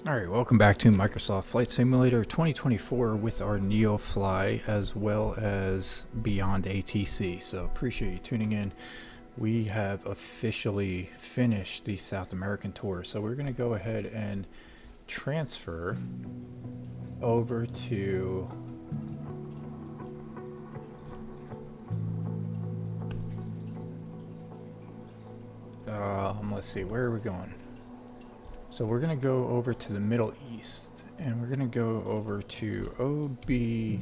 Alright, welcome back to Microsoft Flight Simulator 2024 with our NeoFly as well as Beyond ATC. So appreciate you tuning in. We have officially finished the South American tour. So we're going to go ahead and transfer over to let's see, where are we going? So we're going to go over to the Middle East, and we're going to go over to OBKH.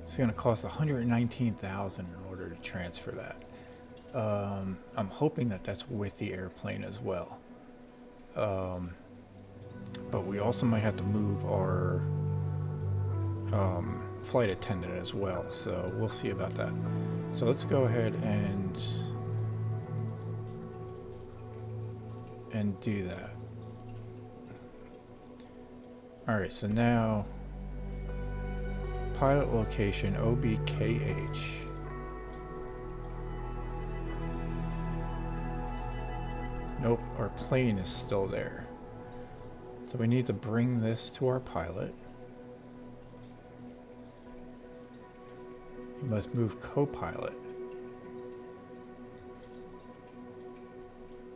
It's going to cost $119,000 in order to transfer that. I'm hoping that that's with the airplane as well. But we also might have to move our flight attendant as well, so we'll see about that. So let's go ahead and do that. Alright, so now pilot location OBKH. Nope, our plane is still there. So we need to bring this to our pilot. We must move co-pilot.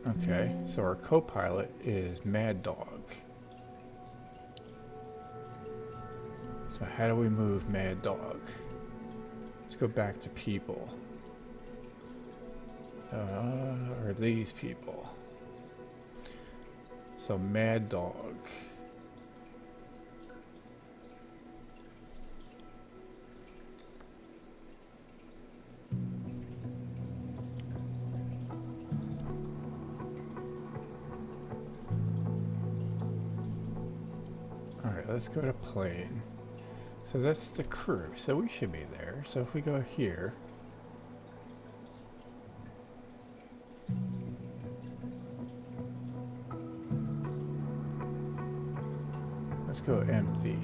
Okay, so our co-pilot is Mad Dog. So how do we move Mad Dog? Let's go back to people. Or these people. So Mad Dog. Alright, let's go to plane. So that's the crew. So we should be there. So if we go here. Let's go empty.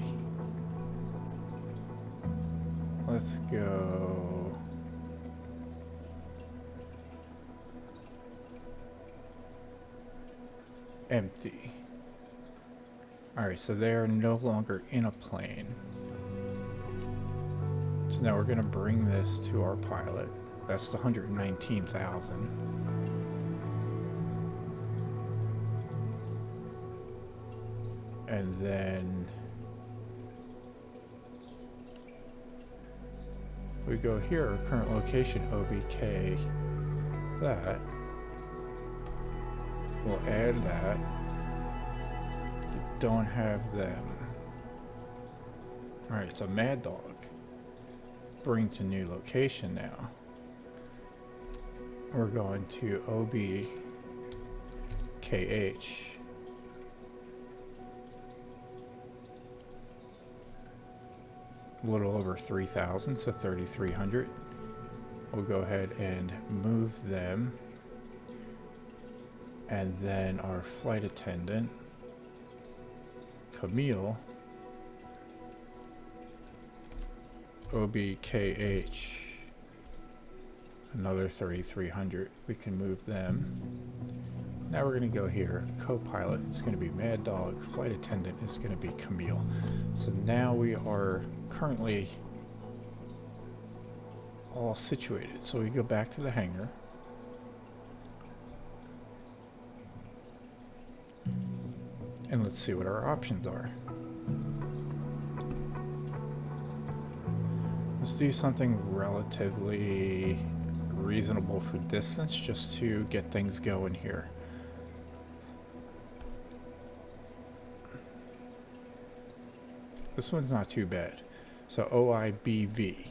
Let's go empty. Alright, so they are no longer in a plane. So now we're going to bring this to our pilot. That's the 119,000. And then we go here, our current location, OBK, that. We'll add that. We don't have them. Alright, so Mad Dog. Bring to new location now. We're going to OBKH. A little over 3,000, so 3,300. We'll go ahead and move them. And then our flight attendant, Camille, OBKH, another 3,300. We can move them. Now we're going to go here. Co-pilot is going to be Mad Dog. Flight attendant is going to be Camille. So now we are currently all situated. So we go back to the hangar. And let's see what our options are. Let's do something relatively reasonable for distance just to get things going here. This one's not too bad. So OIBV.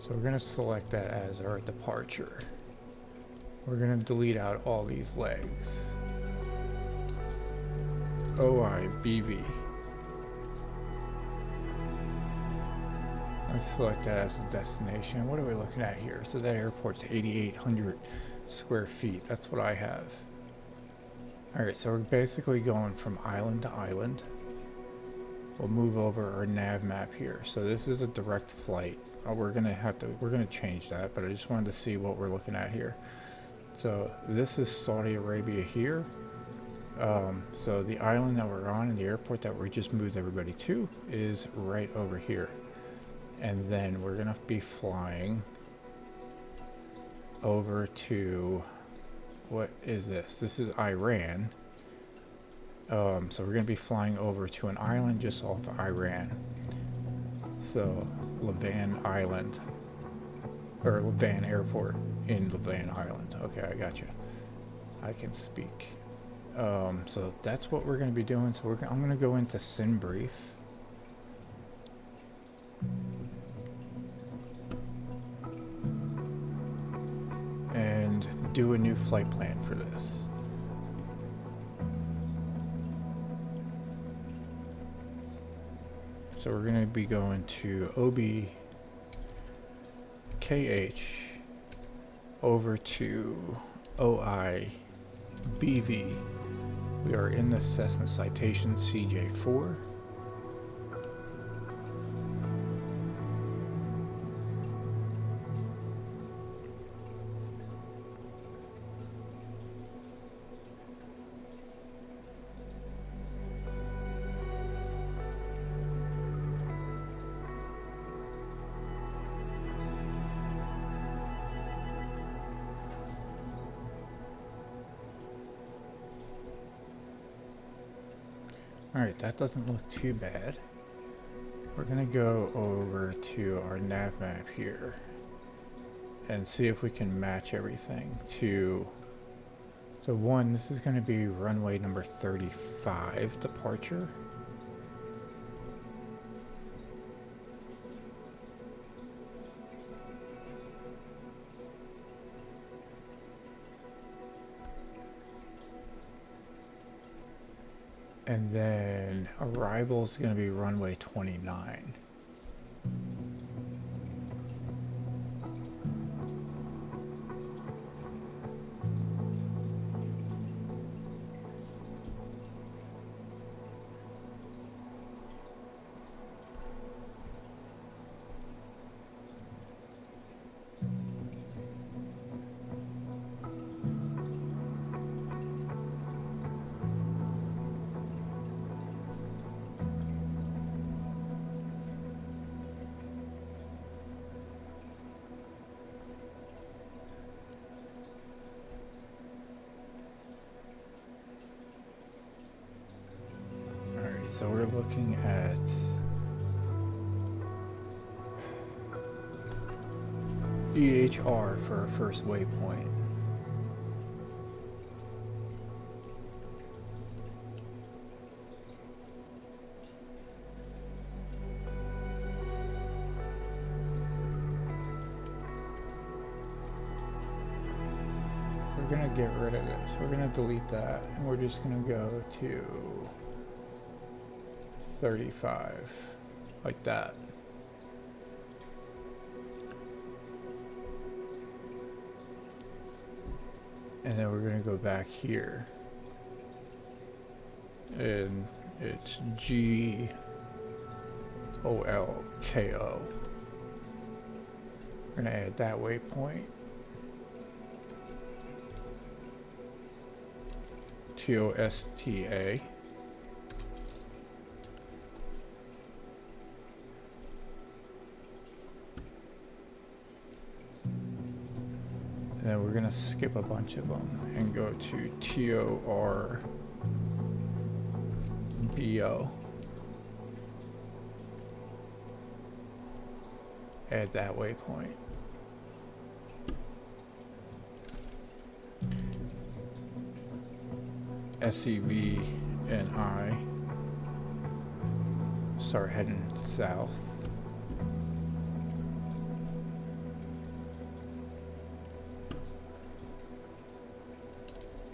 So we're going to select that as our departure. We're going to delete out all these legs. OIBV. Let's select that as a destination. What are we looking at here? So that airport's 8,800 square feet. That's what I have. Alright, so we're basically going from island to island. We'll move over our nav map here. So this is a direct flight. We're gonna change that, but I just wanted to see what we're looking at here. So this is Saudi Arabia here. So the island that we're on and the airport that we just moved everybody to is right over here. And then we're gonna be flying over to, what is this? This is Iran. So we're gonna be flying over to an island just off of Iran. So Lavan Island, or Lavan Airport in Lavan Island. Okay, I got you. I can speak. So that's what we're gonna be doing. So I'm gonna go into SIN brief. And do a new flight plan for this. So we're going to be going to OBKH over to OIBV. We are in the Cessna Citation CJ4. Alright, that doesn't look too bad. We're gonna go over to our nav map here and see if we can match everything to, so one, this is gonna be runway number 35 departure. And then arrival is going to be runway 29. So we're looking at EHR for our first waypoint. We're gonna get rid of this. We're gonna delete that, and we're just gonna go to 35, like that. And then we're gonna go back here, and it's GOLKO. We're gonna add that waypoint. TOSTA. And then we're gonna skip a bunch of them and go to TORBO. Add that waypoint. SEV and I start heading south.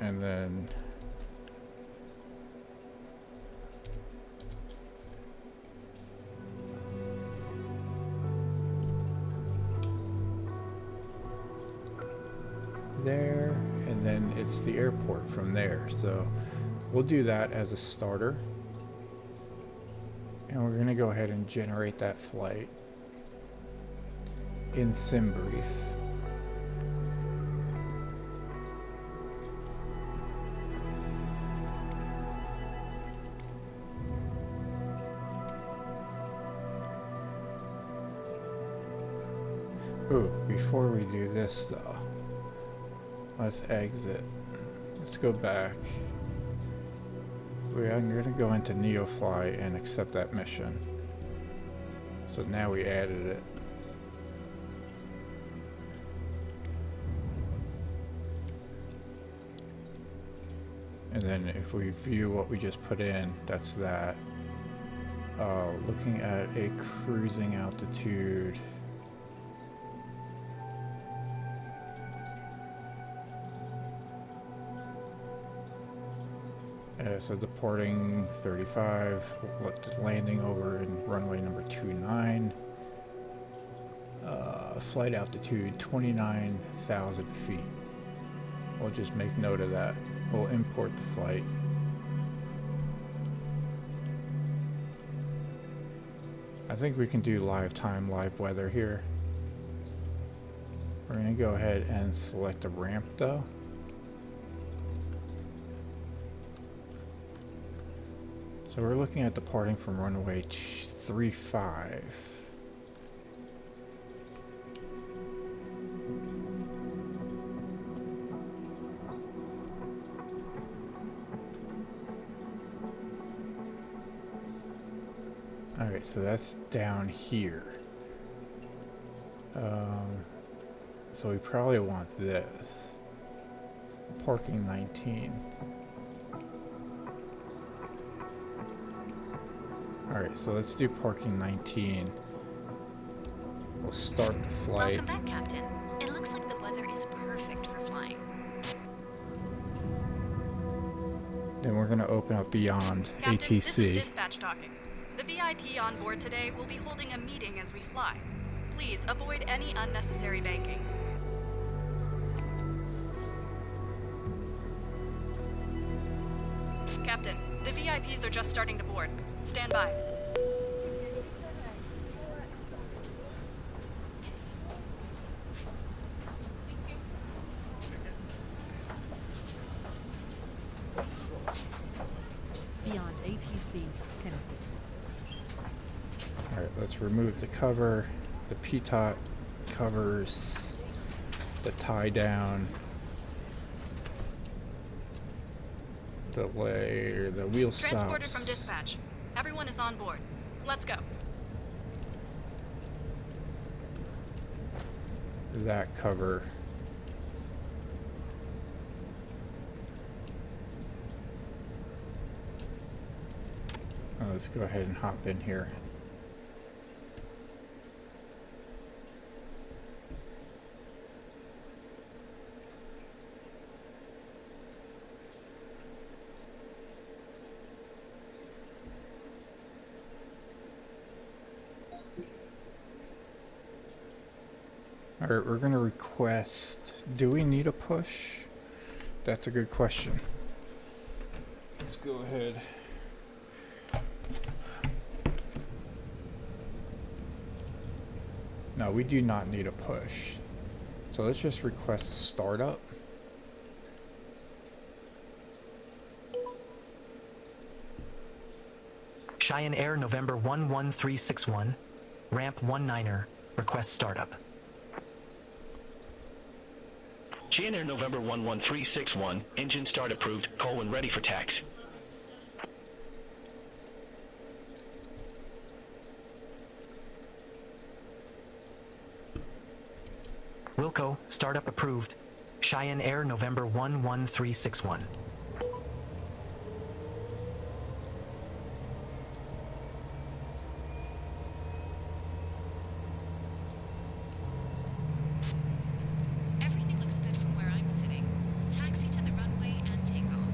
And then there, and then it's the airport from there. So we'll do that as a starter. And we're going to go ahead and generate that flight in SimBrief. Ooh, before we do this though, let's exit. Let's go back. I'm going to go into NeoFly and accept that mission. So now we added it. And then if we view what we just put in, that's that. Looking at a cruising altitude. So departing 35, landing over in runway number 29. Flight altitude 29,000 feet. We'll just make note of that. We'll import the flight. I think we can do live time, live weather here. We're going to go ahead and select a ramp though. So we're looking at departing from runway 35. Alright, so that's down here. So we probably want this. Parking 19. Alright, so let's do parking 19. We'll start the flight. Welcome back, Captain. It looks like the weather is perfect for flying. Then we're going to open up beyond Captain, ATC. This is dispatch talking. The VIP on board today will be holding a meeting as we fly. Please avoid any unnecessary banking. Captain, the VIPs are just starting to board. Stand by. Beyond ATC connected. Alright, let's remove the cover. The pitot covers the tie down. The wheel stops. Transported from dispatch. Everyone is on board. Let's go. That cover. Let's go ahead and hop in here. Alright, we're going to request, do we need a push? That's a good question. Let's go ahead. No, we do not need a push. So let's just request a startup. Cheyenne Air November 11361, ramp 19er, request startup. Cheyenne Air November 11361, engine start approved, colon ready for tax. Wilco, startup approved. Cheyenne Air November 11361. Everything looks good from where I'm sitting. Taxi to the runway and take off.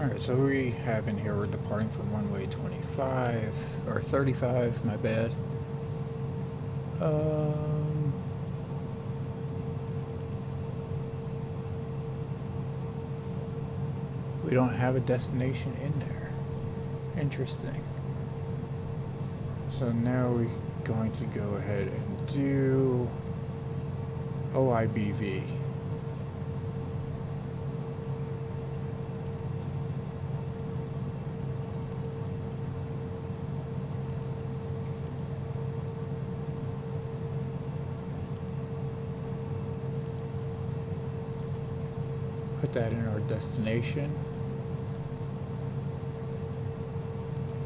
Alright, so we have in here, we're departing from runway 25, or 35, my bad. We don't have a destination in there. Interesting. So now we're going to go ahead and do OIBV. Put that in our destination.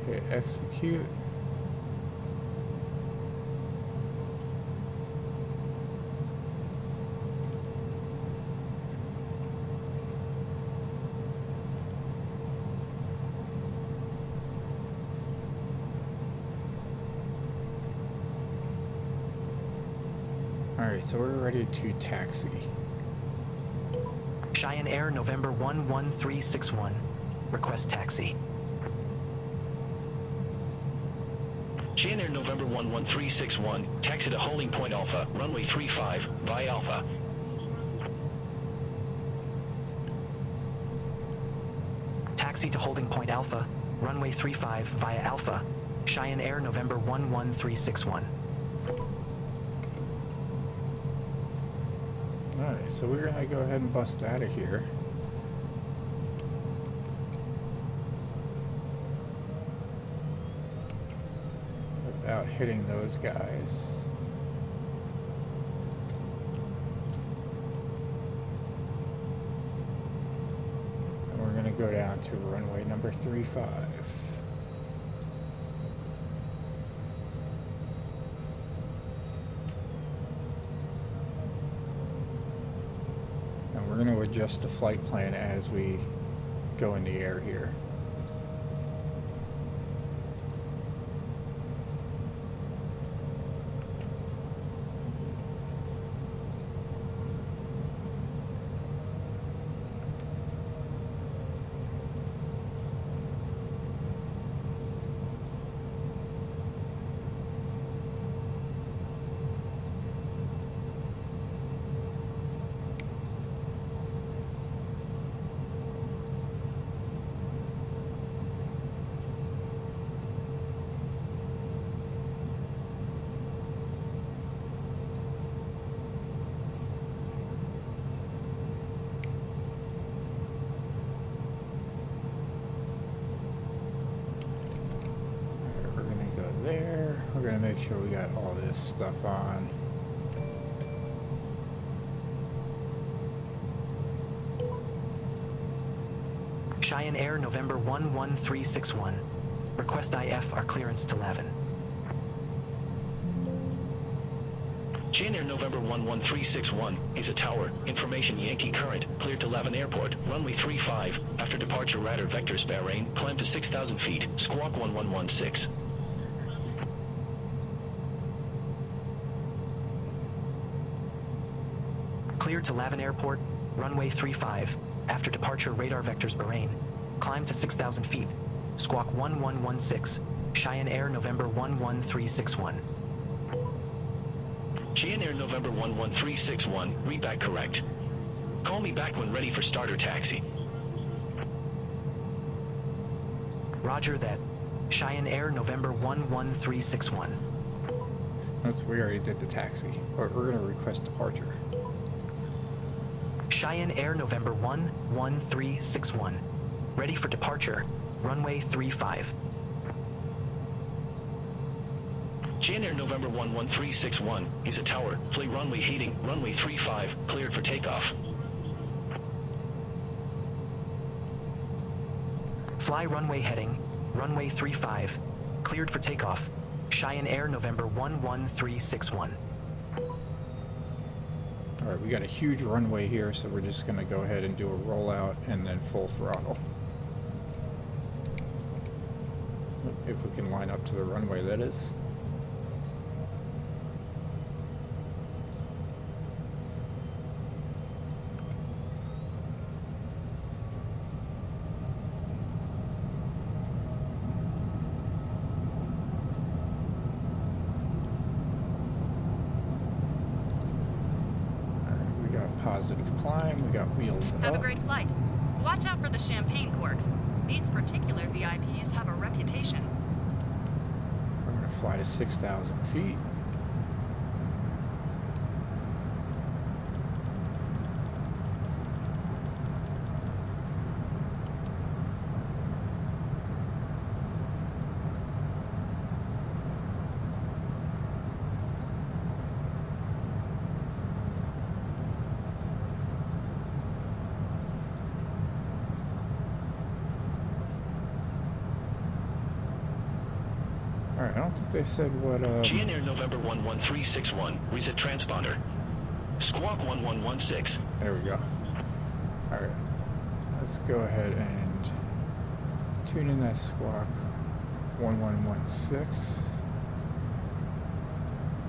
Hit execute. Alright, so we're ready to taxi. Cheyenne Air, November 11361. Request taxi. Cheyenne Air November 11361, taxi to holding point Alpha, runway 35, via Alpha. Taxi to holding point Alpha, runway 35 via Alpha. Cheyenne Air, November 11361. Alright, so we're gonna go ahead and bust out of here. Without hitting those guys. And we're gonna go down to runway number 35. And we're going to adjust the flight plan as we go in the air here. We're gonna make sure we got all this stuff on. Cheyenne Air, November 11361. Request IFR clearance to Lavan. Cheyenne Air November 11361 is a tower. Information Yankee current. Cleared to Lavan Airport. Runway 35. After departure radar vectors Bahrain. Climb to 6,000 feet. Squawk 1116. Cleared to Lavan Airport, runway 35. After departure radar vectors Bahrain. Climb to 6,000 feet. Squawk 1116. Cheyenne Air, November 11361. Cheyenne Air November 11361. Read back correct. Call me back when ready for starter taxi. Roger that. Cheyenne Air, November 11361. Oops, we already did the taxi. We're gonna request departure. Cheyenne Air, November 11361. Ready for departure. Runway 35. Cheyenne Air November 11361 is a tower. Flight runway heating. Runway 35. Cleared for takeoff. Fly runway heading. Runway 35. Cleared for takeoff. Cheyenne Air, November 11361. Alright, we got a huge runway here, so we're just gonna go ahead and do a rollout and then full throttle. If we can line up to the runway, that is. positive climb. We got wheels Have a up. great flight. Watch out for the champagne corks. These particular VIPs have a reputation. We're gonna fly to 6,000 feet. Alright, I don't think they said what, GN November 11361, reset transponder. Squawk 1116. there we go. Alright, let's go ahead and tune in that squawk 1116.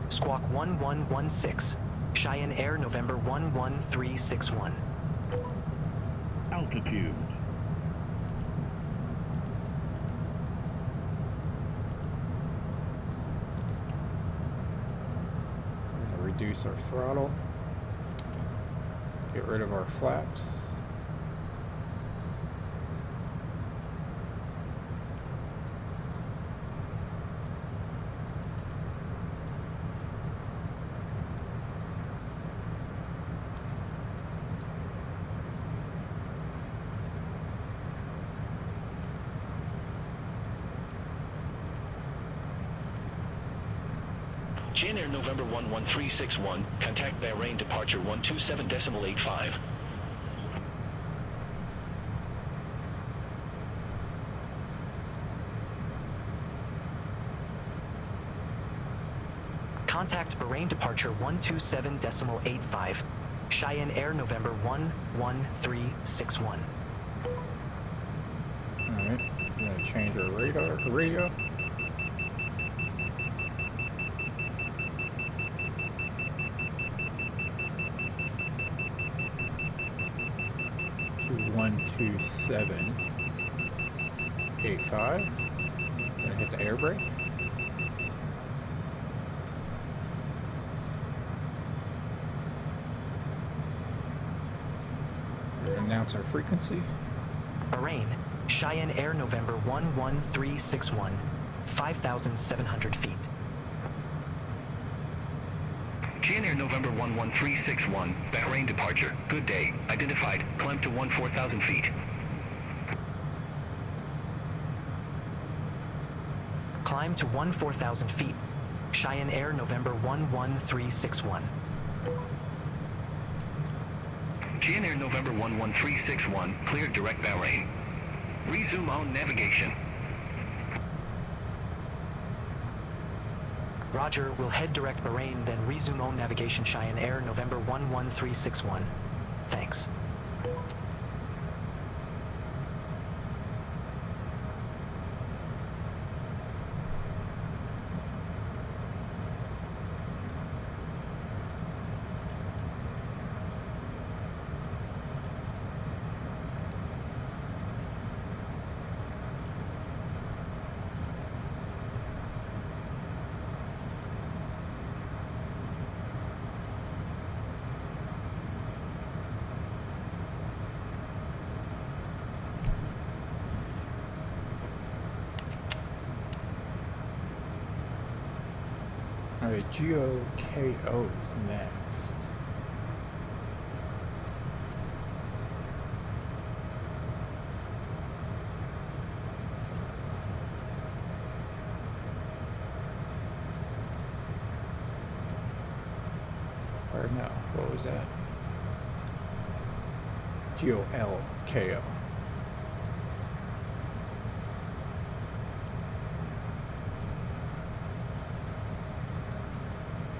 Squawk 1116. Cheyenne Air November 11361. Altitude. We're gonna reduce our throttle. Get rid of our flaps. GN November 11361, contact Bahrain departure 127.85. Contact Bahrain departure 127.85. Cheyenne Air November 11361. Alright, we're gonna change our radio. To 127.85. Gonna hit the air brake. We're gonna announce our frequency. Bahrain, Cheyenne Air November 11361. 5,700 feet. GN November 11361, Bahrain departure. Good day. Identified. Climb to 14,000 feet. Climb to 14,000 feet. Cheyenne Air November 11361. GN November 11361, cleared direct Bahrain. Resume on navigation. Roger, we'll head direct Bahrain, then resume on navigation Cheyenne Air November 11361. Thanks. Alright, GOKO is next. Or no, what was that? GOLKO.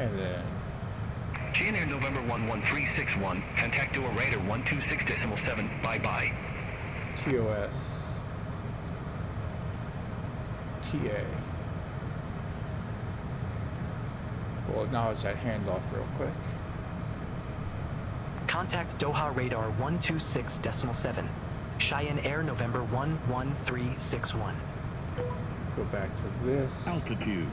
And then GN November 11361, contact dual radar 126.7, bye-bye. TOS TA. We'll acknowledge that handoff real quick. Contact Doha Radar 126.7. Cheyenne Air November 11361. Go back to this. Altitude.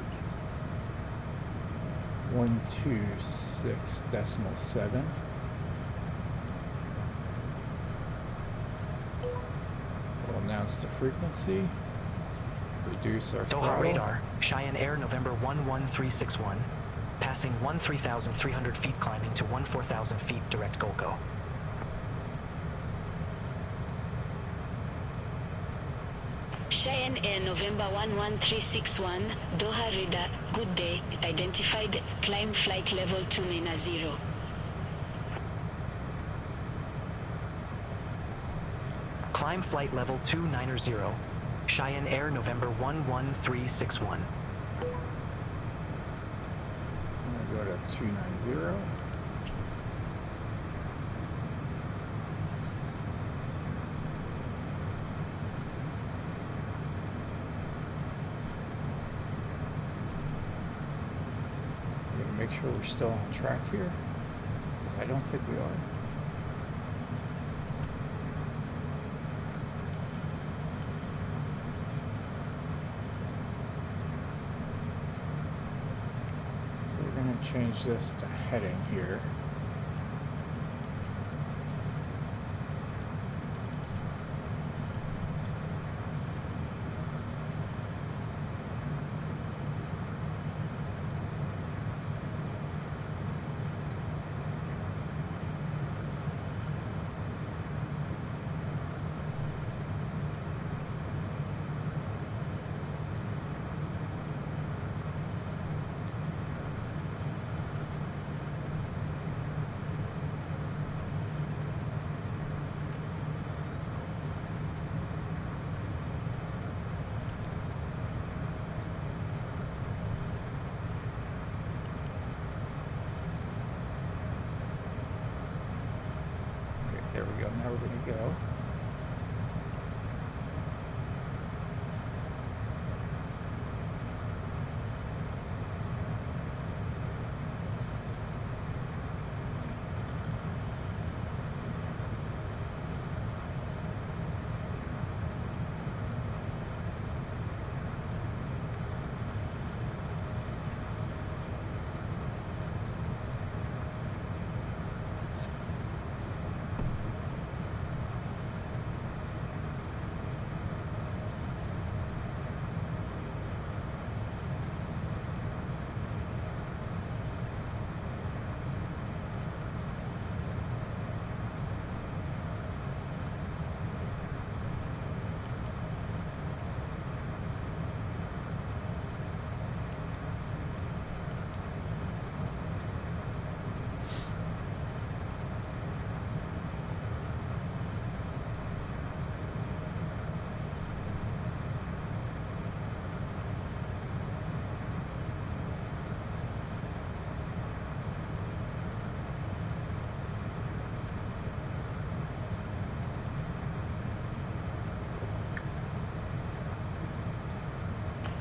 126.7. adjust the frequency, reduce our Doha throttle. radar, Cheyenne Air November 11361. Passing 13,300 feet climbing to 14,000 feet direct GOLCO. Cheyenne Air November 11361, Doha radar, good day, identified, climb flight level 290. Climb flight level 290. Cheyenne Air November 11361. I'm going to go to 290. Make sure we're still on track here, because I don't think we are. So we're going to change this to heading here. There we go. Now we're going to go.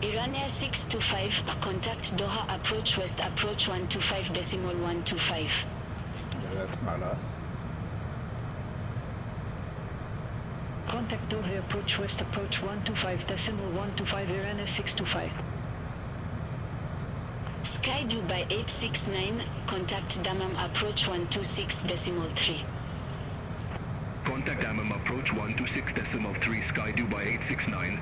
Iran Air 625, contact Doha approach west approach 125.125. No, that's not us. Contact Doha approach west approach 125.125 Iran Air 625. Sky Dubai 869, contact Dammam approach 126.3. Contact Dammam approach 126.3 Sky Dubai 869.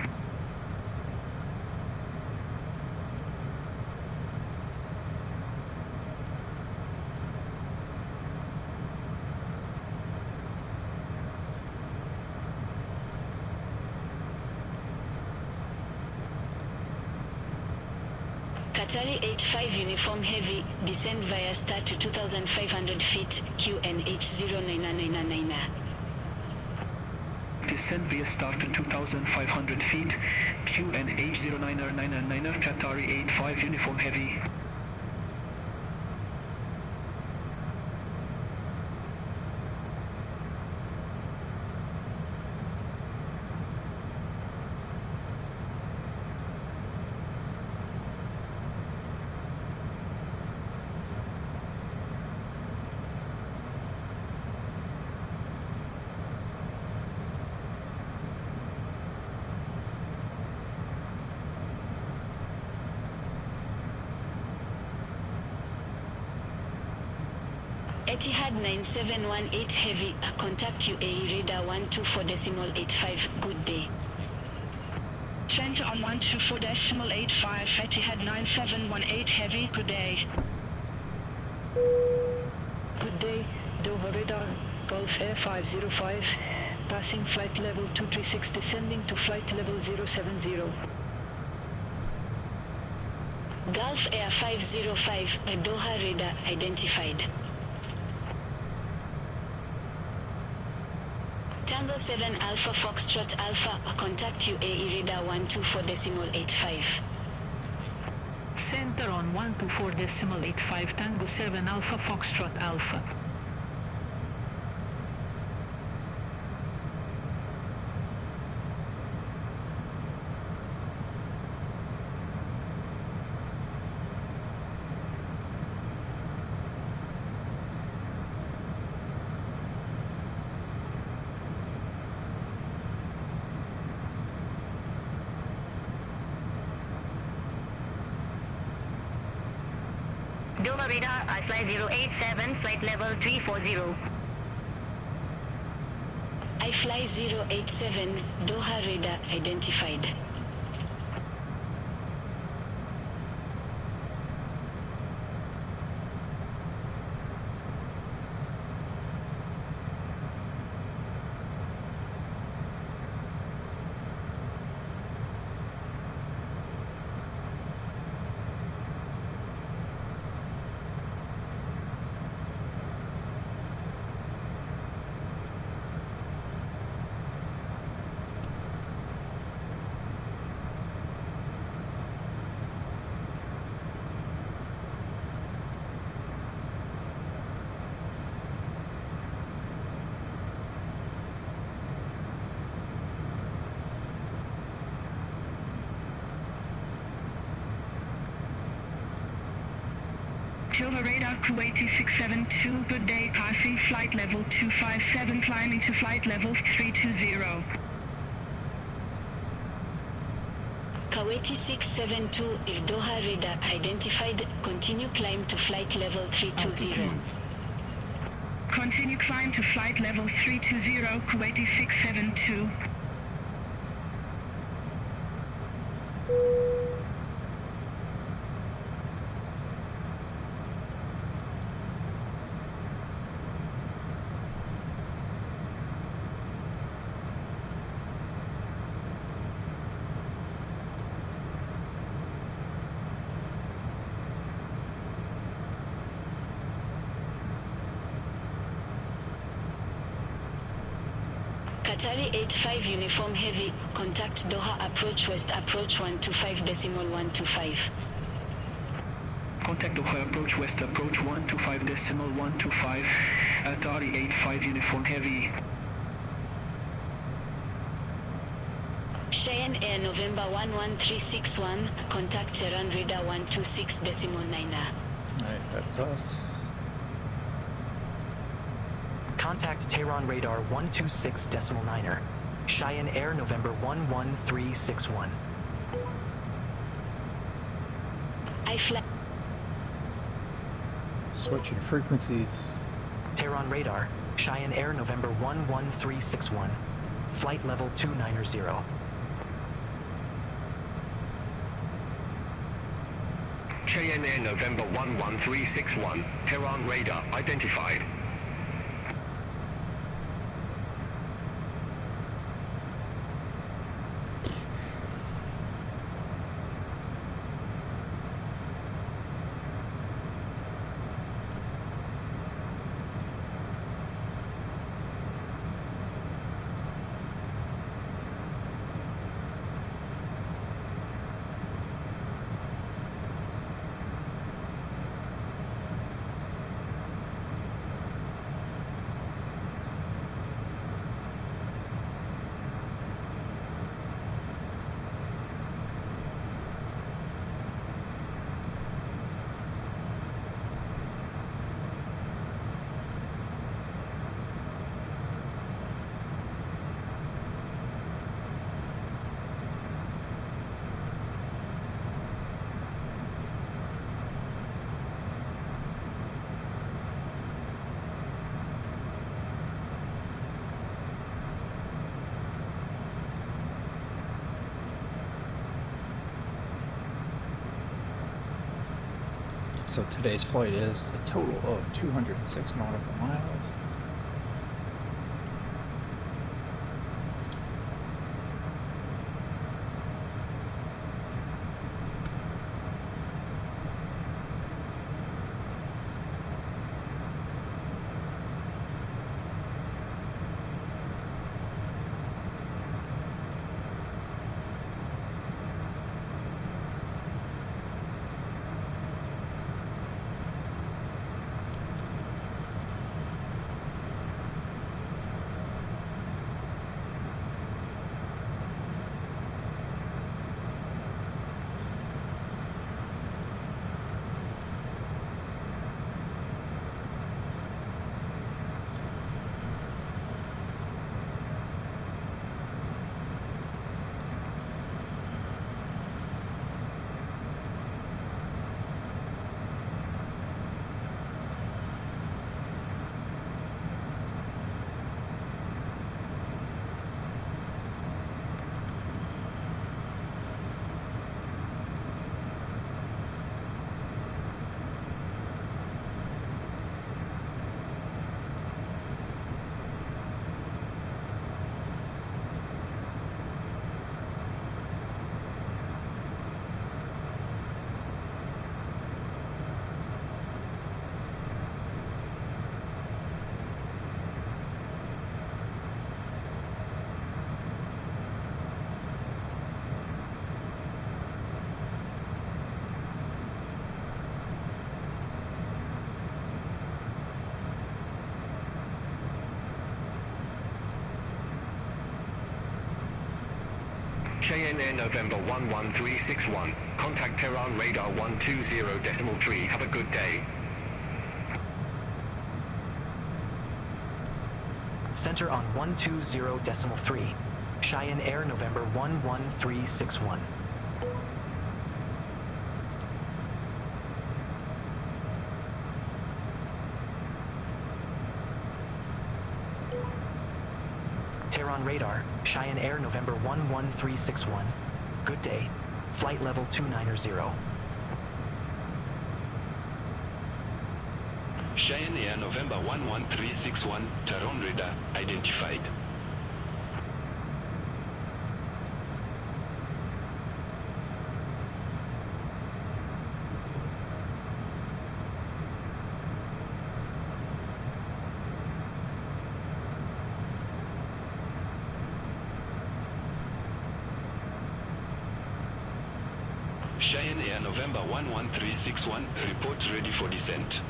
Qatari 85 Uniform Heavy, descend via star to 2,500 feet, QNH 09999. Descend via star to 2,500 feet, QNH 09999, Qatari 85 Uniform Heavy. Etihad 9718 Heavy, contact UAE radar 124.85, good day. Center on 124.85, Etihad 9718 Heavy, good day. Good day, Doha radar, Gulf Air 505, passing flight level 236, descending to flight level 070. Gulf Air 505, a Doha radar identified. Tango 7 Alpha Foxtrot Alpha, contact UAE radar 124.85. Center on 124.85, Tango 7 Alpha Foxtrot Alpha. Doha radar, I fly 087, flight level 340. I fly 087, Doha radar identified. Doha radar 28672, good day, passing flight level 257, climbing to flight level 320. Kuwaiti 672 is Doha radar identified, continue climb to flight level 320. Continue climb to flight level 320, Kuwaiti 672. Qatari 85 Uniform Heavy, contact Doha approach west approach 125.125. Contact Doha approach west approach 125.125, Qatari 85 Uniform Heavy. Cheyenne Air November 11361, contact Tehran radar 126.9. Alright, that's us. Contact Tehran radar 126.9er. Cheyenne Air November 11361. I fly. Switching frequencies. Tehran radar, Cheyenne Air November 11361. Flight level 290. Cheyenne Air November 11361, Tehran radar identified. So today's flight is a total of 206 nautical miles. Cheyenne Air November 11361. Contact Tehran radar 120.3. Have a good day. Center on 120.3. Cheyenne Air November 11361. Tehran radar, Cheyenne Air November 11361. Good day. Flight level 290. Cheyenne Air November 11361. Tehran radar identified. Cheyenne Air November 11361, reports ready for descent.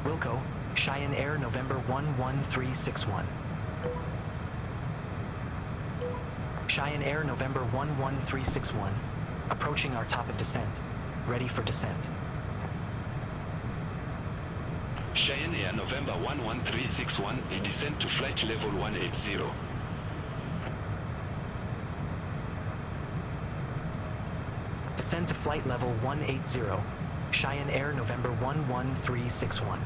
Wilco, Cheyenne Air November 11361. Cheyenne Air November 11361. Approaching our top of descent. Ready for descent. Cheyenne Air November 11361, a descent to flight level 180. Descend to flight level 180. Cheyenne Air November 11361.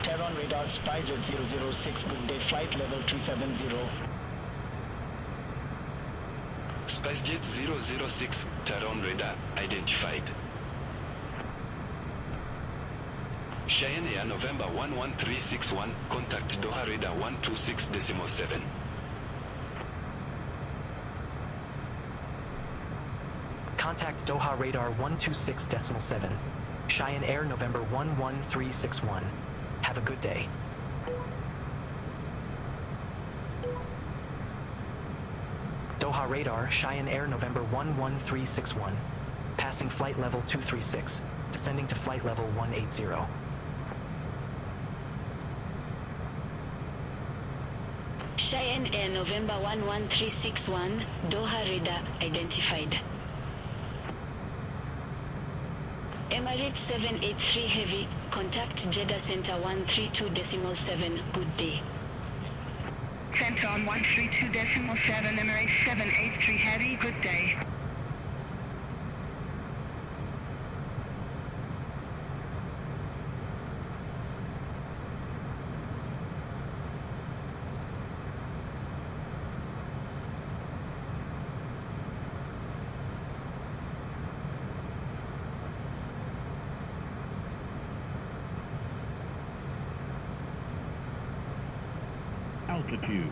Tehran radar SpiceJet 006, good day, flight level 270. SpiceJet 006, Tehran radar identified. Cheyenne Air November 11361, contact Doha radar 126.7. Contact Doha radar 126.7. Cheyenne Air November 11361. Have a good day. Doha radar, Cheyenne Air November 11361. Passing flight level 236. Descending to flight level 180. Cheyenne Air November 11361, Doha radar identified. Emirates 783 Heavy, contact Jeddah Center 132.7, good day. Center on 132.7, Emirates 783 Heavy, good day. Altitude.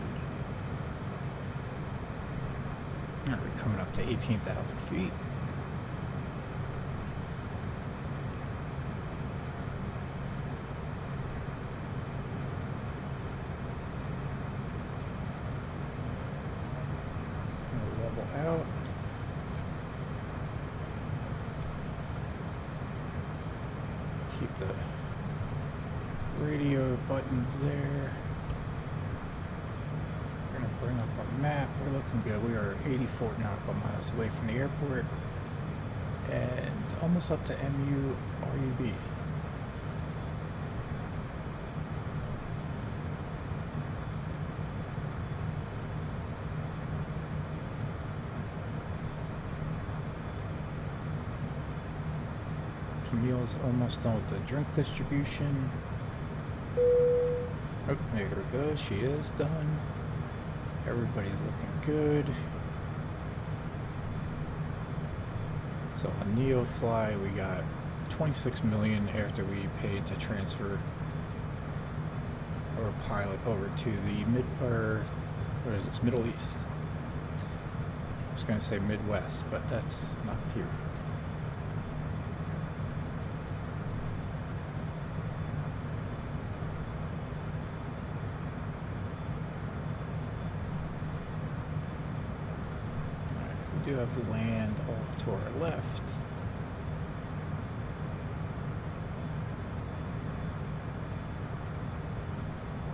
All right, we're coming up to 18,000 feet. We'll level out. Keep the radio buttons there. Bring up our map. We're looking good. We are 84 nautical miles away from the airport and almost up to MU RUB. Camille's almost done with the drink distribution. Oh, there we go. She is done. Everybody's looking good. So on NeoFly, we got 26 million after we paid to transfer our pilot over to the Middle East. I was going to say Midwest, but that's not here. We do have land off to our left.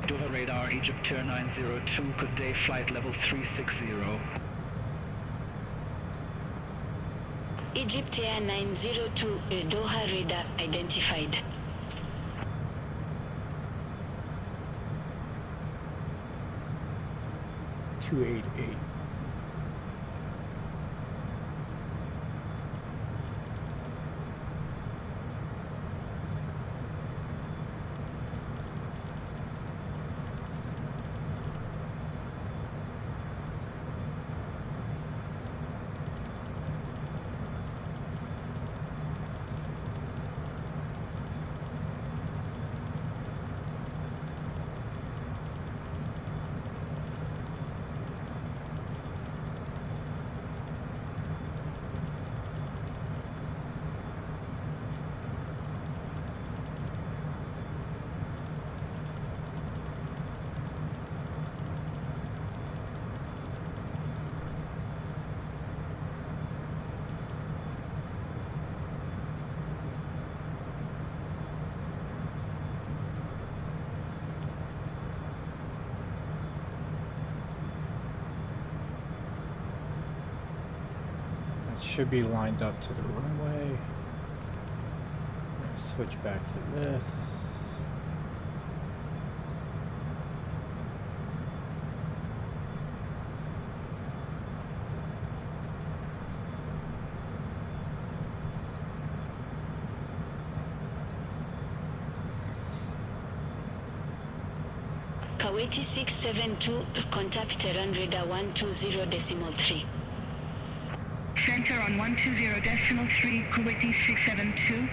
Doha radar, Egypt Air 902, good day, flight level 360. Egypt Air 902, Doha radar identified. $288. Should be lined up to the runway. I'm gonna switch back to this. Kuwaiti 672, contact Tehran radar 120.3. Center on 120.3, Kuwaiti 672.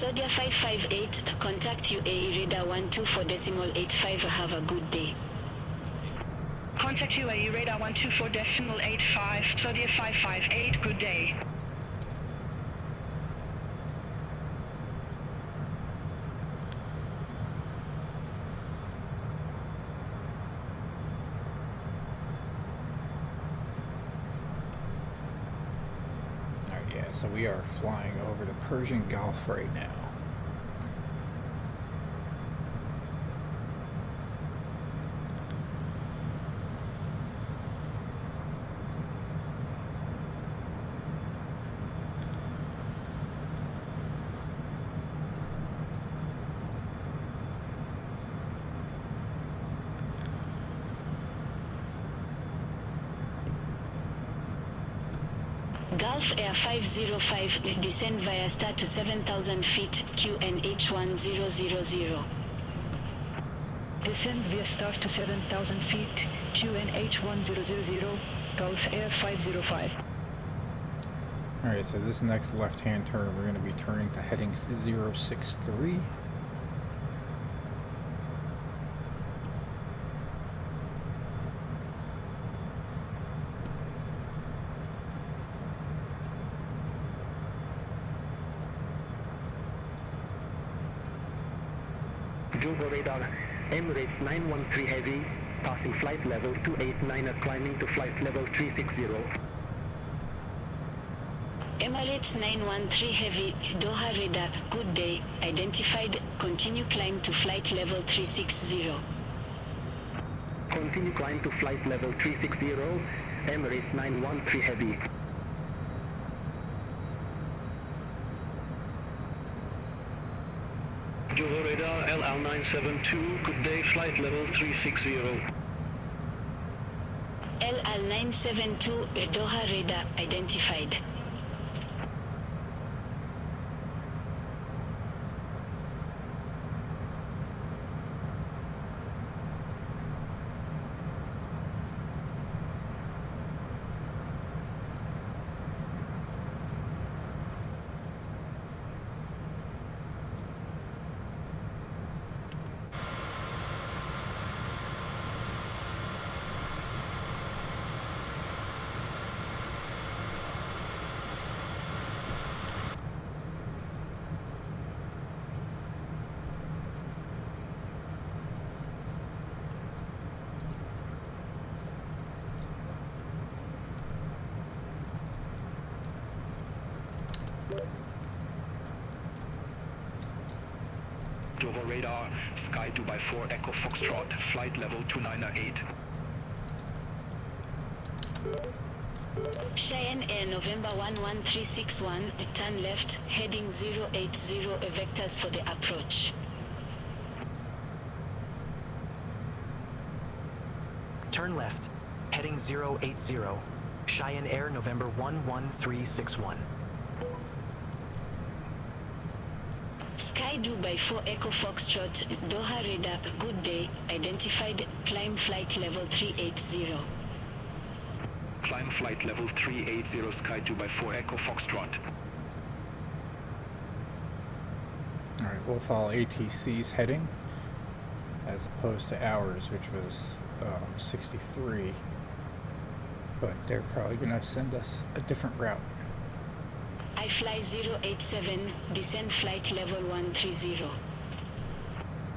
Saudia 558, contact UAE radar 124.85, have a good day. Contact UAE radar 124.85, Saudia 558, good day. Yeah, so we are flying over the Persian Gulf right now. Gulf Air 505, descend via star to 7,000 feet, QNH 1000. Descend via star to 7,000 feet, QNH 1000, Gulf Air 505. Alright, so this next left-hand turn, we're going to be turning to heading 063. Jogo radar, Emirates 913 heavy, passing flight level 289 climbing to flight level 360. Emirates 913 heavy, Doha radar, good day, identified, continue climb to flight level 360. Continue climb to flight level 360, Emirates 913 heavy. Jogo radar LL972, good day, flight level 360. LL972, Doha radar, identified. Jogo radar, Sky 2x4 Echo Foxtrot, flight level 298. Cheyenne Air November 11361, turn left, heading 080, vectors for the approach. Turn left, heading 080, Cheyenne Air November 11361. Sky 2x4 Echo Foxtrot, Doha radar, good day, identified, climb flight level 380. Climb flight level 380, Sky 2x4 Echo Foxtrot. Alright, we'll follow ATC's heading as opposed to ours, which was 63. But they're probably going to send us a different route. I fly 087, descend flight level 130.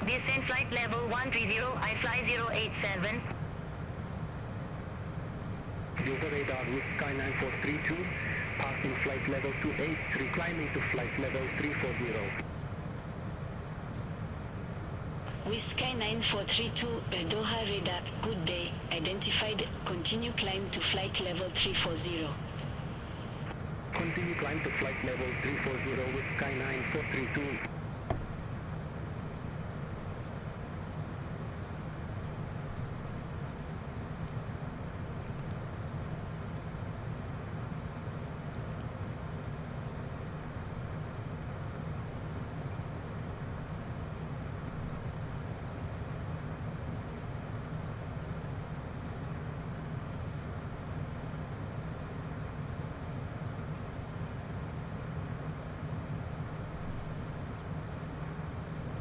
Descend flight level 130, I fly 087. Jogo radar with Sky 9432, passing flight level 283, climbing to flight level 340. With Sky 9432, Doha radar, good day, identified, continue climb to flight level 340. Continue climb to flight level 340 with Sky 9432.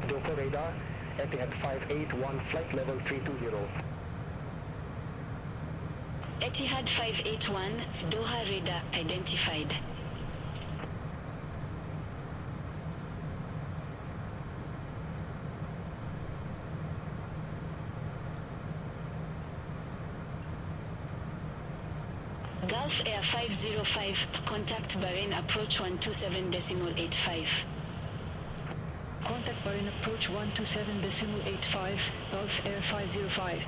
Jogo radar, Etihad 581, flight level 320. Etihad 581, Doha radar, identified. Gulf Air 505, contact Bahrain approach 127.85. Contact Bahrain approach 127.85, Gulf Air 505.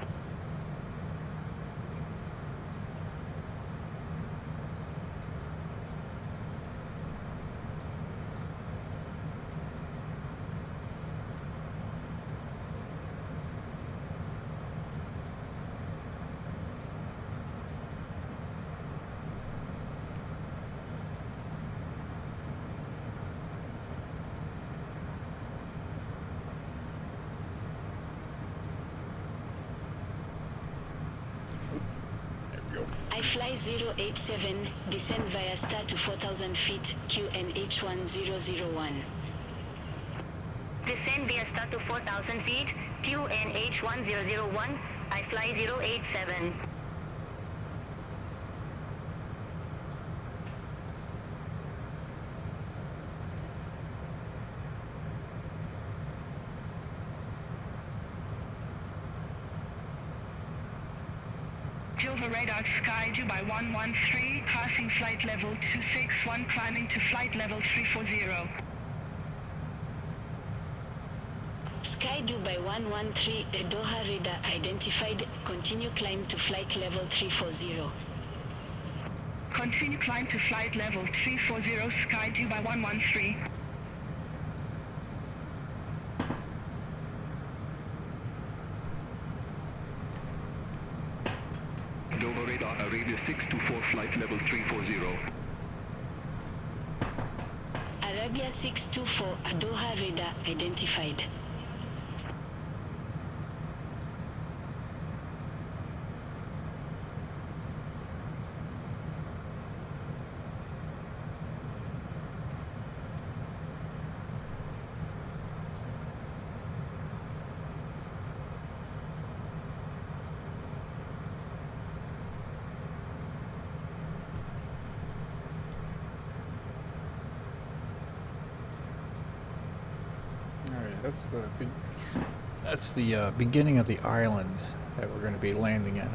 I fly 087, descend via star to 4,000 feet, QNH 1001. Descend via star to 4,000 feet, QNH 1001. I fly 087. Silver radar sky Dubai 113, passing flight level 261, climbing to flight level 340. Sky Dubai 113, Doha radar identified, continue climb to flight level 340. Continue climb to flight level 340, Sky Dubai 113. Dover radar, Arabia 624, flight level 340. Arabia 624, Doha radar identified. That's the beginning of the island that we're going to be landing at.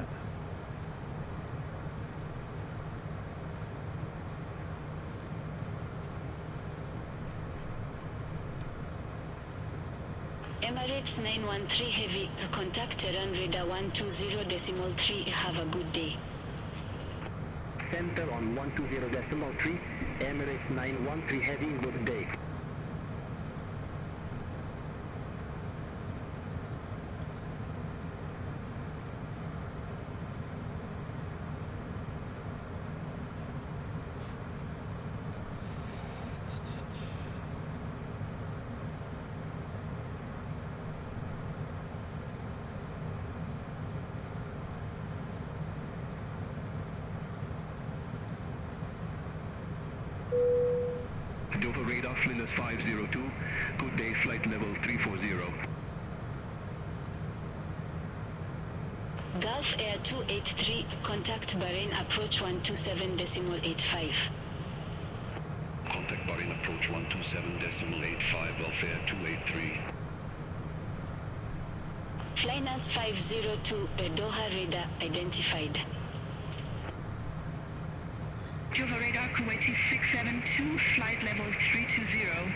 Emirates 913 Heavy, contact run radar 120.3, have a good day. Center on 120.3, Emirates 913 Heavy, good day. Dover radar, Flinders 502, good day, flight level 340. Gulf Air 283, contact Bahrain approach 127.85. Contact Bahrain approach 127.85, Gulf Air 283. Flynas 502, Doha radar identified. Silver radar Kuwaiti 672, flight level 320.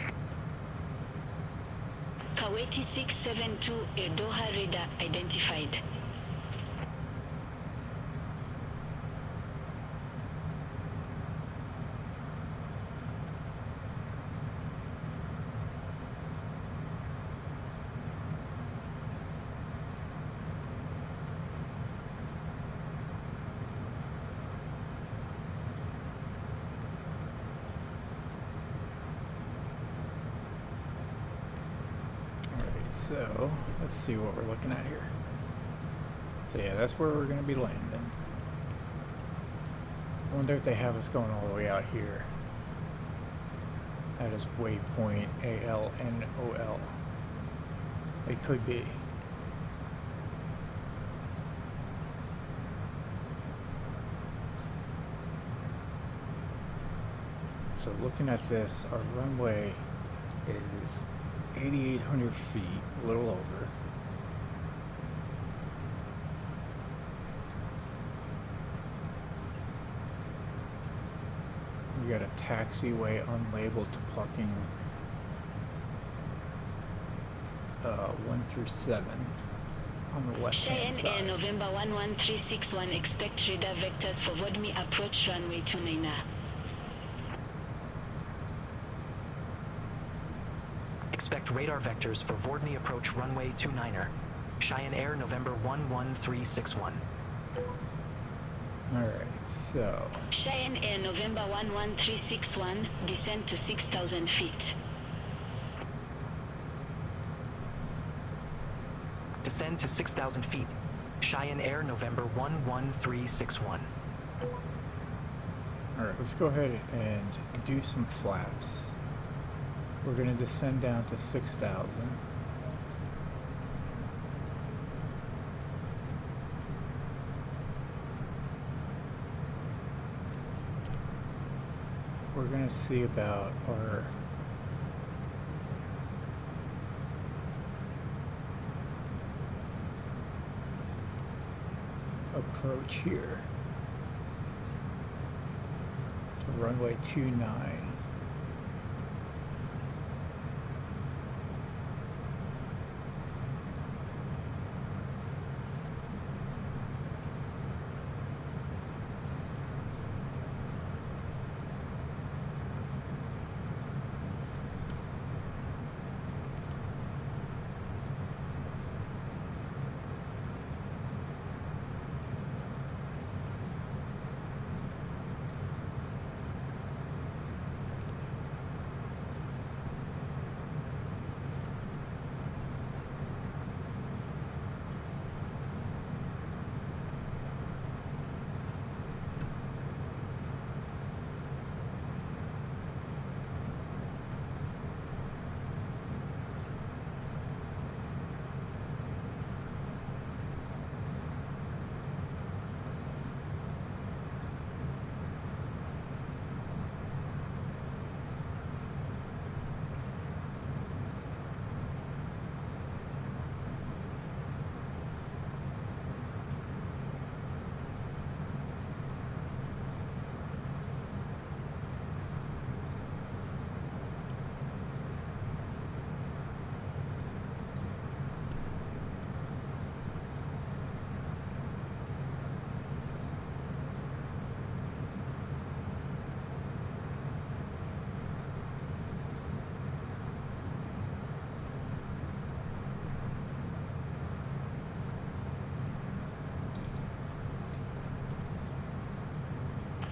Kuwaiti 672, Doha radar identified. So, let's see what we're looking at here. So yeah, that's where we're going to be landing. I wonder if they have us going all the way out here. That is waypoint ALNOL. It could be. So looking at this, our runway is 8,800 feet, a little over. got a taxiway unlabeled to parking 1 through 7 on the left-hand Cheyenne Air side. November 11361, expect radar vectors forward me approach runway 29er. Expect radar vectors for Vordney approach runway 29er. Cheyenne Air November 11361. Alright, so Cheyenne Air November 11361, descend to 6,000 feet. Descend to 6,000 feet. Cheyenne Air November 11361. alright, let's go ahead and do some flaps. We're going to descend down to 6,000. We're going to see about our approach here to runway 29.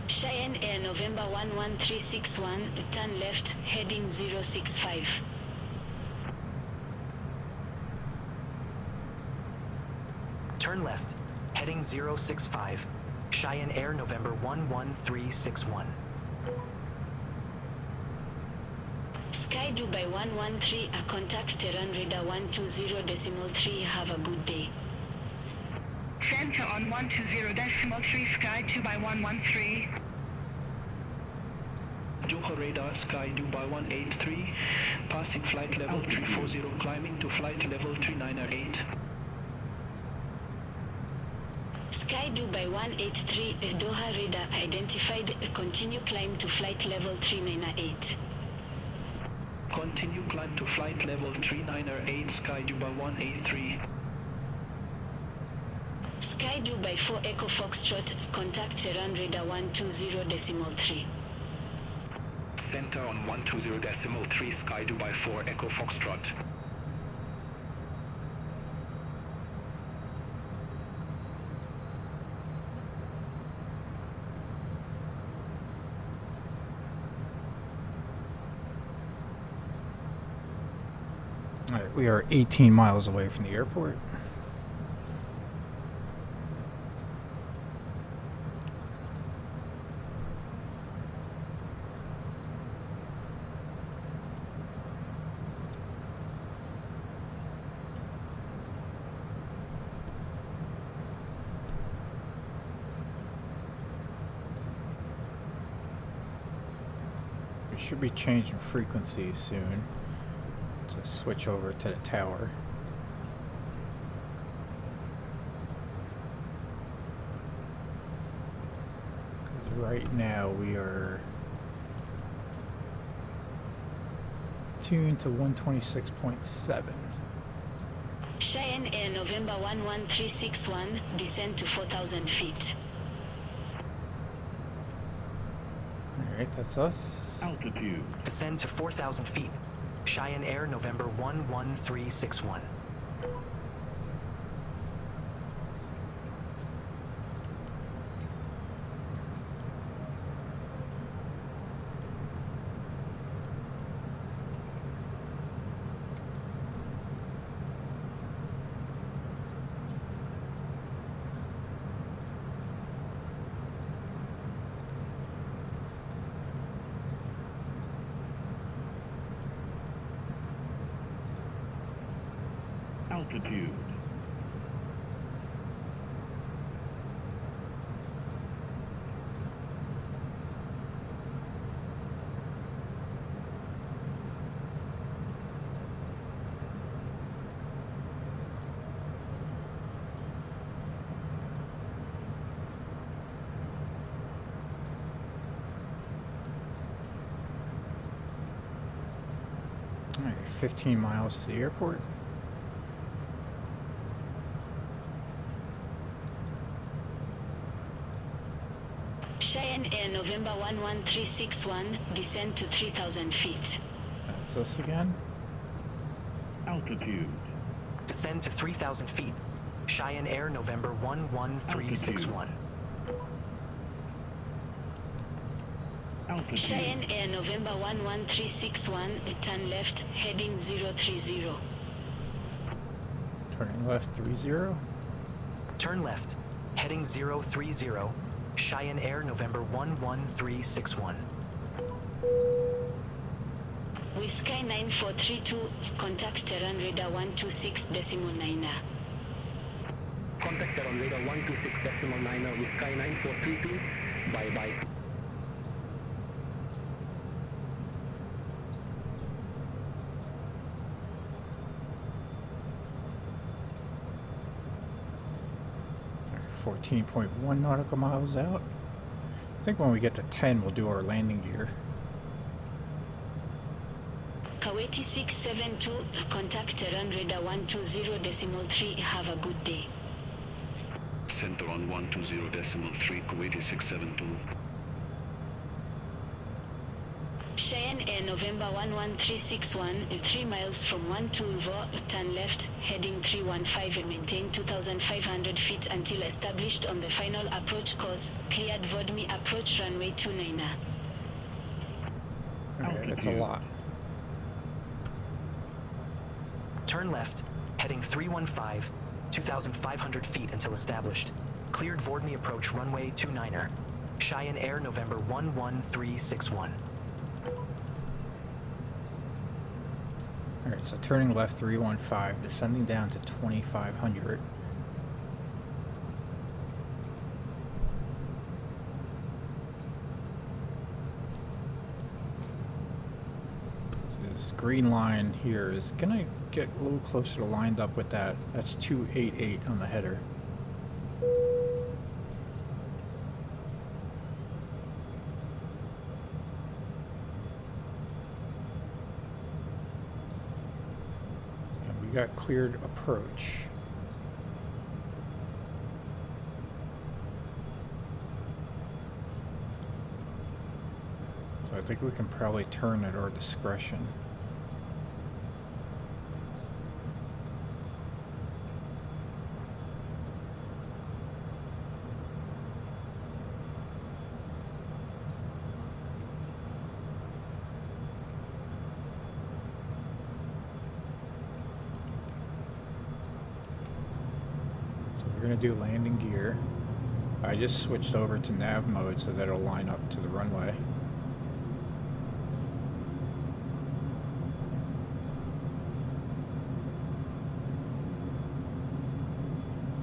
Cheyenne Air November 11361, turn left, heading 065. Turn left, heading 065. Cheyenne Air November 11361. Sky Dubai 113, contact Terran Radar 120.3, have a good day. Center on 120.3, Sky Dubai 113. Doha radar, Sky Dubai 183, passing flight level 340, climbing to flight level 398. Sky Dubai 183, Doha radar identified, continue climb to flight level 398. Continue climb to flight level 398, Sky Dubai 183. Sky Dubai 4 Echo Foxtrot, contact Terran Radar 120.3. Center on 120.3, Sky Dubai 4 Echo Foxtrot. Alright, we are 18 miles away from the airport. We should be changing frequencies soon to switch over to the tower. Because right now we are Tune to 126.7. Cheyenne Air November 11361, descend to 4,000 feet. Alright, that's us. Altitude. Descend to 4,000 feet. Cheyenne Air November 11361. Altitude. Alright, 15 miles to the airport. Cheyenne Air November 11361, descend to 3,000 feet. That's us again. Altitude. Descend to 3,000 feet. Cheyenne Air November 11361. Altitude. Cheyenne Air November 11361, turn left, heading 030. Turning left 30. Turn left, heading 030. Cheyenne Air November 11361. With Sky 9432, contact terrain radar 126.9. Contact terrain radar 126.9 with Sky 9432. Bye-bye. Alright, 14.1 nautical miles out. I think when we get to 10, we'll do our landing gear. Kuwaiti 672, contact terrain radar 120.3. Have a good day. Center on 120.3, Kuwaiti 672. Cheyenne Air November 11361, 3 miles from 120, turn left, heading 315 and maintain 2,500 feet until established on the final approach course. Cleared Vodmi approach runway 29. Alright, that's a lot. Turn left, heading 315, 2,500 feet until established. Cleared Vordmy approach runway 29er. Cheyenne Air November 11361. Alright, so turning left 315, descending down to 2,500. This green line here is gonna get a little closer to lined up with that. That's 288 on the header. And we got cleared approach. So I think we can probably turn at our discretion. We're going to do landing gear. I just switched over to nav mode so that it'll line up to the runway.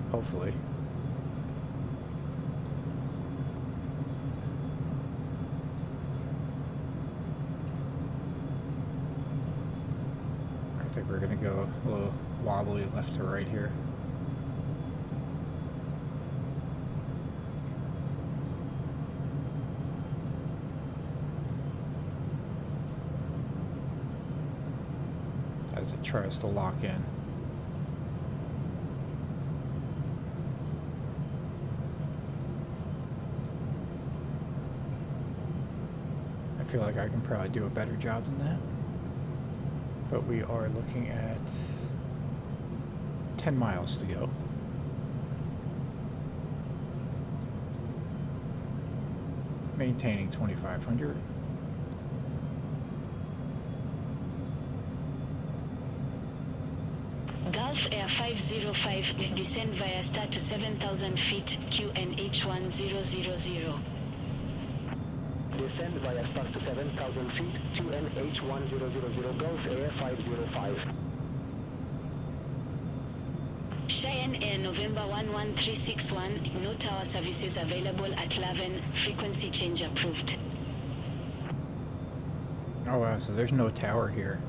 Hopefully. I think we're going to go a little wobbly left to right here. as it tries to lock in. I feel like I can probably do a better job than that. But we are looking at 10 miles to go. Maintaining 2,500. Gulf Air 505 will descend via start to 7,000 feet QNH1000. Descend via start to 7,000 feet, QNH1000, Gulf Air 505. Cheyenne Air November 11361, no tower services available at Lavan, frequency change approved. Oh wow, so there's no tower here.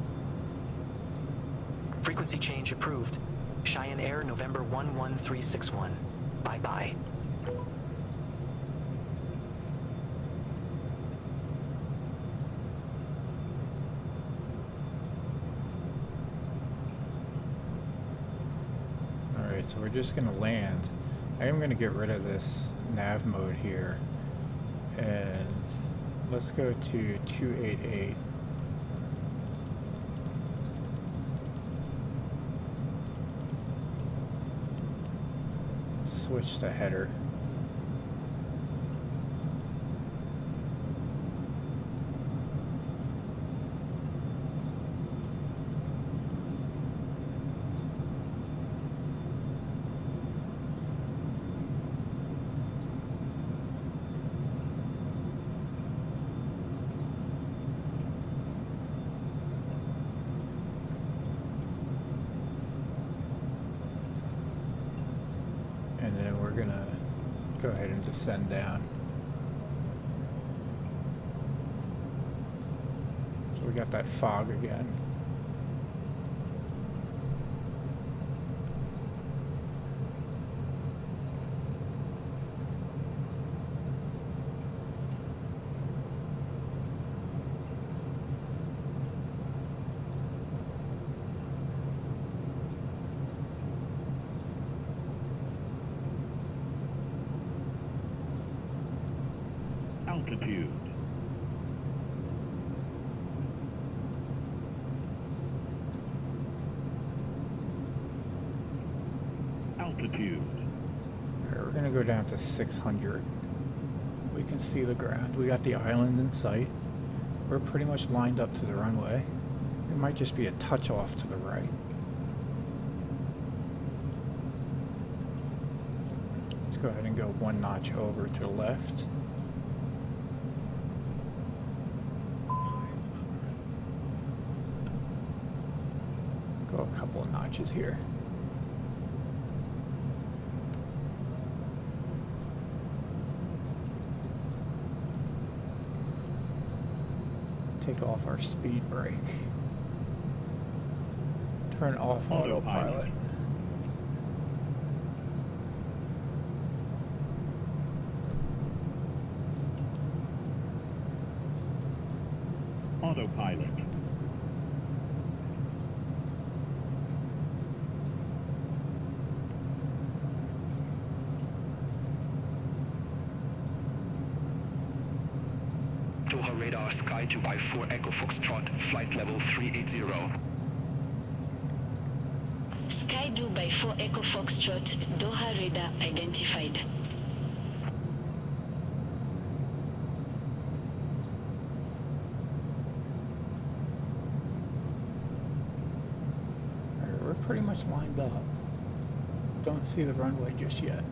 Frequency change approved. Cheyenne Air November 11361. Bye-bye. Alright, so we're just gonna land. I am gonna get rid of this nav mode here. And let's go to 288. Switch to header. And then we're gonna go ahead and descend down. So we got that fog again. Altitude. Altitude. Alright, we're gonna go down to 600. We can see the ground. We got the island in sight. We're pretty much lined up to the runway. It might just be a touch off to the right. Let's go ahead and go one notch over to the left. Go a couple of notches here. Take off our speed brake. Turn off autopilot. Autopilot. Doha radar Sky 2 by 4 Echo Foxtrot, flight level 380. Sky 2 by 4 Echo Foxtrot, Doha radar identified. Alright, we're pretty much lined up. Don't see the runway just yet.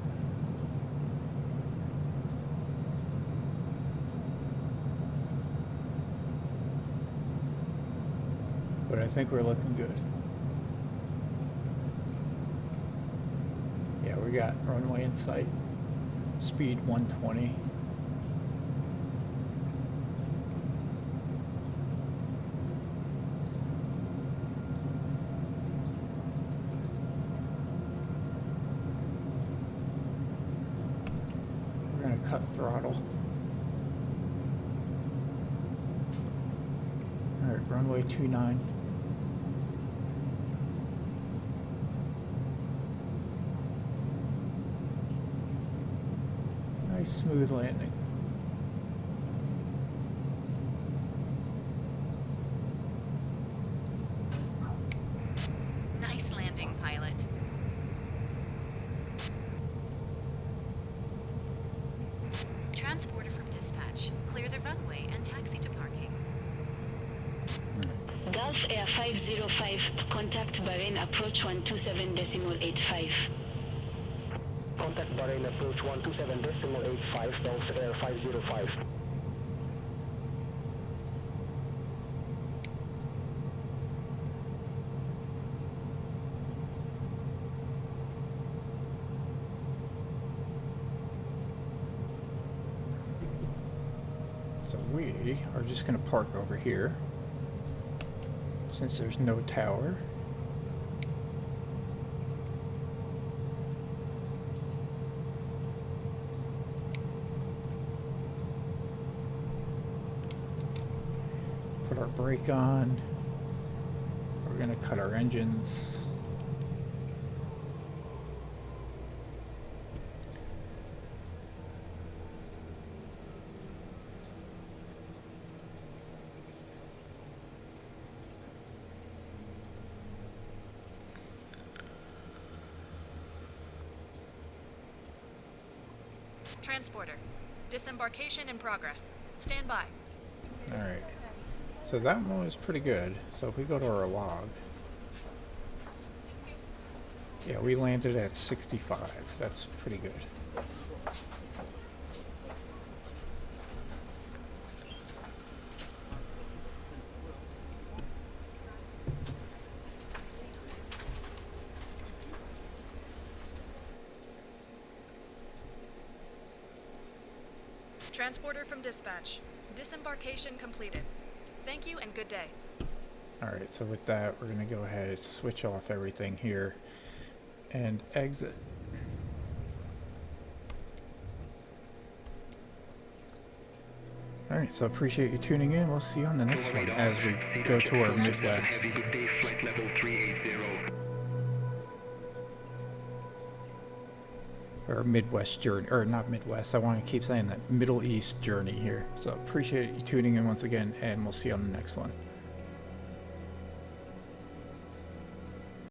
But I think we're looking good. Yeah, we got runway in sight. Speed 120. We're gonna cut throttle. All right, runway 29. Nice smooth landing. Nice landing, pilot. Transporter from dispatch. Clear the runway and taxi to parking. Gulf Air 505, contact Bahrain approach 127.85. Contact Bahrain approach 127.85, Gulf Air 505. So we are just going to park over here since there's no tower. Put our brake on. We're going to cut our engines. Transporter. Disembarkation in progress. Stand by. Alright. So that one was pretty good. So if we go to our log. Yeah, we landed at 65. That's pretty good. Transporter from dispatch. Disembarkation completed. Thank you and good day. Alright, so with that, we're going to go ahead and switch off everything here and exit. Alright, so appreciate you tuning in. We'll see you on the next one as we go to our Midwest. Flight level 380. Or Midwest journey, or not Midwest, I want to keep saying that, Middle East journey here. So appreciate you tuning in once again, and we'll see you on the next one.